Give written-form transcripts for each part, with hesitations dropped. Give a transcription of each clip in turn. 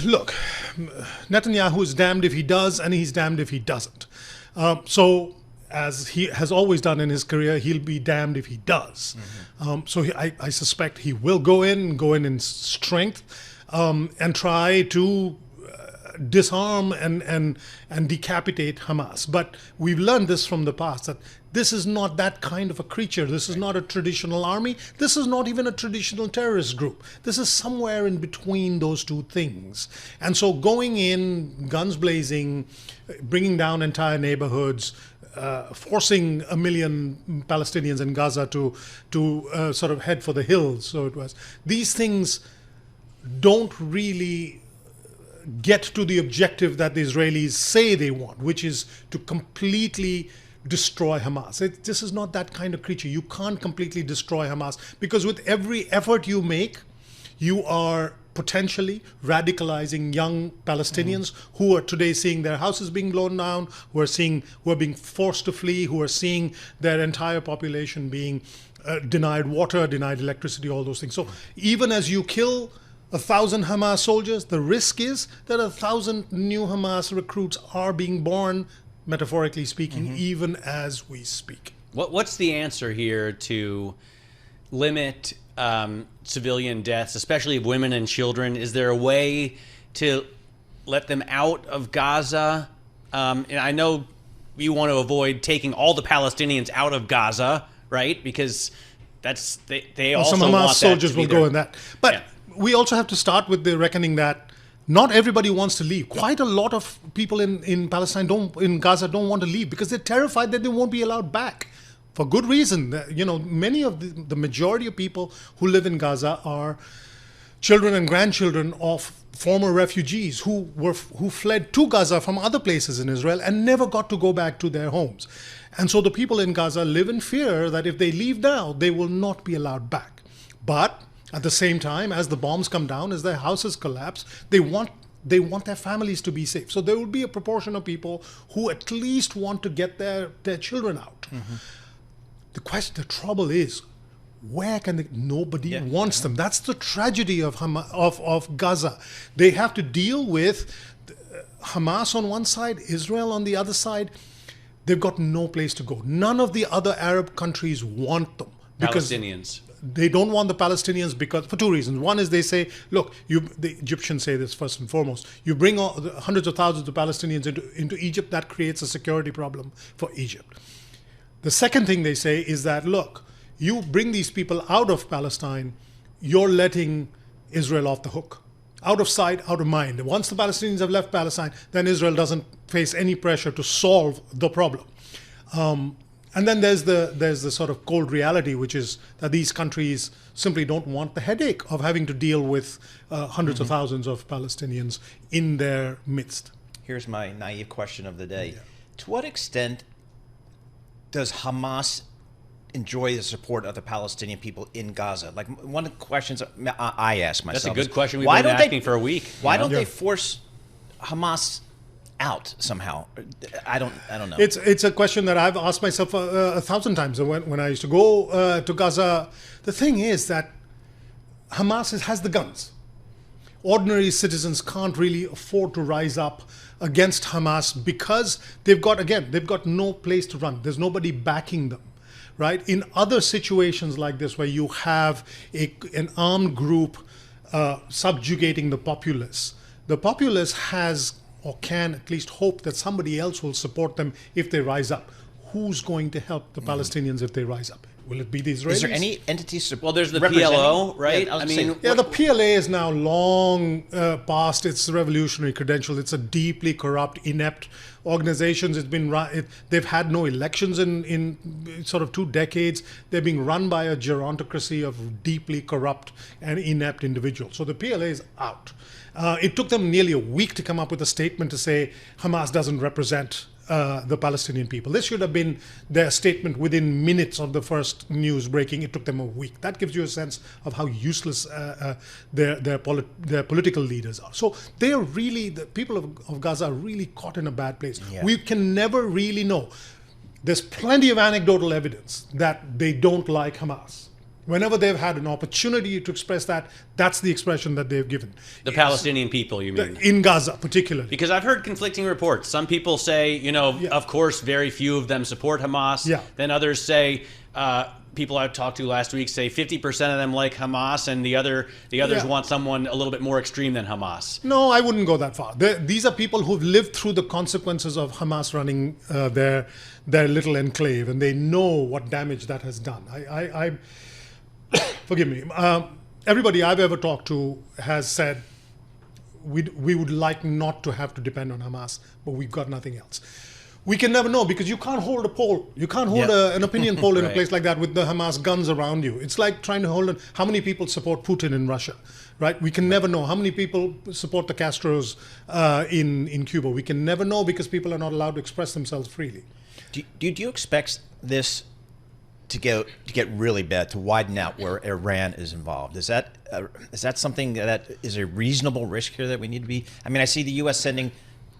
look, Netanyahu is damned if he does, and he's damned if he doesn't. So, as he has always done in his career, he'll be damned if he does. I suspect he will go in strength, and try to disarm and decapitate Hamas. But we've learned this from the past, that this is not that kind of a creature. This is not a traditional army. This is not even a traditional terrorist group. This is somewhere in between those two things. And so going in, guns blazing, bringing down entire neighborhoods, forcing 1 million Palestinians in Gaza to sort of head for the hills, so it was. These things don't really get to the objective that the Israelis say they want, which is to completely destroy Hamas. This is not that kind of creature. You can't completely destroy Hamas, because with every effort you make, you are potentially radicalizing young Palestinians who are today seeing their houses being blown down, who are being forced to flee, who are seeing their entire population being denied water, denied electricity, all those things. So even as you kill 1,000 Hamas soldiers, the risk is that 1,000 new Hamas recruits are being born, metaphorically speaking, even as we speak. What's the answer here to limit civilian deaths, especially of women and children? Is there a way to let them out of Gaza? And I know you want to avoid taking all the Palestinians out of Gaza, right? Because that's they also some Hamas want that soldiers to be will go in that. But we also have to start with the reckoning that not everybody wants to leave. Quite a lot of people in Palestine in Gaza don't want to leave because they're terrified that they won't be allowed back. For good reason. Many of the majority of people who live in Gaza are children and grandchildren of former refugees who fled to Gaza from other places in Israel and never got to go back to their homes. And so the people in Gaza live in fear that if they leave now, they will not be allowed back. But at the same time, as the bombs come down, as their houses collapse, they want their families to be safe. So there will be a proportion of people who at least want to get their children out. The trouble is, where can they? Nobody wants them. That's the tragedy of Gaza. They have to deal with Hamas on one side, Israel on the other side. They've got no place to go. None of the other Arab countries want them. Palestinians. They don't want the Palestinians for two reasons. One is they say, look, the Egyptians say this first and foremost, you bring hundreds of thousands of Palestinians into Egypt, that creates a security problem for Egypt. The second thing they say is that, look, you bring these people out of Palestine, you're letting Israel off the hook. Out of sight, out of mind. Once the Palestinians have left Palestine, then Israel doesn't face any pressure to solve the problem. And then there's the sort of cold reality, which is that these countries simply don't want the headache of having to deal with hundreds of thousands of Palestinians in their midst. Here's my naive question of the day. To what extent does Hamas enjoy the support of the Palestinian people in Gaza? Like, one of the questions I ask myself. That's a good question we've been asking for a week. Why don't they force Hamas out somehow? I don't know. It's a question that I've asked myself 1,000 times when I used to go to Gaza. The thing is that Hamas has the guns. Ordinary citizens can't really afford to rise up against Hamas because they've got no place to run. There's nobody backing them, right? In other situations like this, where you have an armed group subjugating the populace has or can at least hope that somebody else will support them if they rise up. Who's going to help the Palestinians if they rise up? Will it be the Israelis? Is there any entity support? Well, there's the PLO, right? The PLA is now long past its revolutionary credential. It's a deeply corrupt, inept organization. They've had no elections in sort of 2 decades. They're being run by a gerontocracy of deeply corrupt and inept individuals. So the PLA is out. It took them nearly a week to come up with a statement to say Hamas doesn't represent the Palestinian people. This should have been their statement within minutes of the first news breaking. It took them a week. That gives you a sense of how useless their political leaders are. So they are really, the people of Gaza are really caught in a bad place. Yeah. We can never really know. There's plenty of anecdotal evidence that they don't like Hamas. Whenever they've had an opportunity to express that, that's the expression that they've given. The Palestinian people, you mean? In Gaza, particularly. Because I've heard conflicting reports. Some people say, of course, very few of them support Hamas. Yeah. Then others say, people I've talked to last week say 50% of them like Hamas, and the others want someone a little bit more extreme than Hamas. No, I wouldn't go that far. These are people who've lived through the consequences of Hamas running their little enclave, and they know what damage that has done. Forgive me. Everybody I've ever talked to has said we would like not to have to depend on Hamas, but we've got nothing else. We can never know, because you can't hold a poll. You can't hold an opinion poll in a place like that with the Hamas guns around you. It's like trying to hold how many people support Putin in Russia, right? We can never know how many people support the Castros in Cuba. We can never know, because people are not allowed to express themselves freely. Do you expect this to get really bad, to widen out where Iran is involved? Is that something that is a reasonable risk here that we need to be? I mean, I see the U.S. sending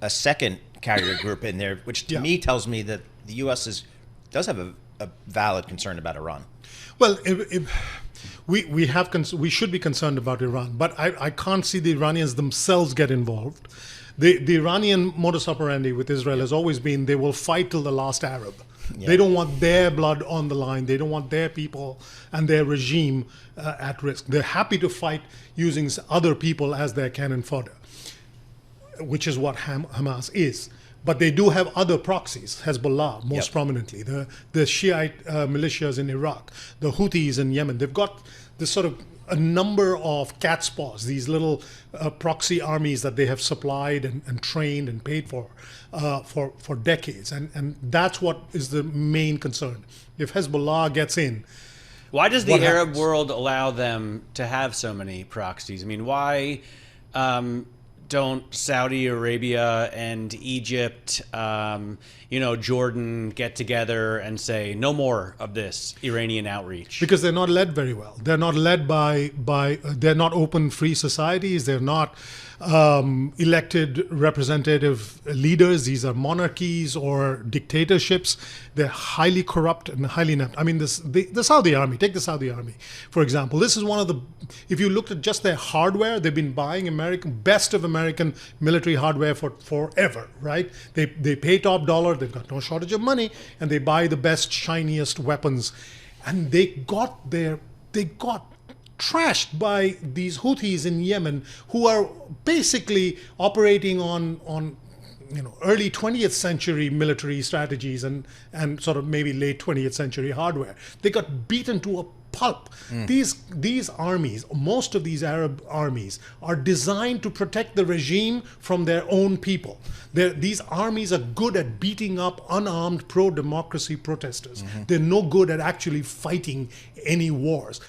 a second carrier group in there, which to me tells me that the U.S. does have a valid concern about Iran. Well, we should be concerned about Iran, but I can't see the Iranians themselves get involved. The Iranian modus operandi with Israel has always been they will fight till the last Arab. Yeah. They don't want their blood on the line. They don't want their people and their regime at risk. They're happy to fight using other people as their cannon fodder, which is what Hamas is. But they do have other proxies, Hezbollah most prominently, the Shiite militias in Iraq, the Houthis in Yemen. They've got this sort of a number of cat's paws, these little proxy armies that they have supplied and trained and paid for decades. And that's what is the main concern. If Hezbollah gets in, why does the Arab world allow them to have so many proxies? I mean, why don't Saudi Arabia and Egypt, Jordan get together and say no more of this Iranian outreach? Because they're not led very well. They're not led by they're not open, free societies. They're not elected representative leaders. These are monarchies or dictatorships. They're highly corrupt and highly inept. I mean, the Saudi army, take the Saudi army, for example. This is one of the, if you looked at just their hardware, they've been buying best of American military hardware for forever, right? They pay top dollar, they've got no shortage of money, and they buy the best, shiniest weapons. And they got trashed by these Houthis in Yemen, who are basically operating on early 20th century military strategies and sort of maybe late 20th century hardware. They got beaten to a pulp. These armies, most of these Arab armies, are designed to protect the regime from their own people. These armies are good at beating up unarmed pro-democracy protesters. They're no good at actually fighting any wars.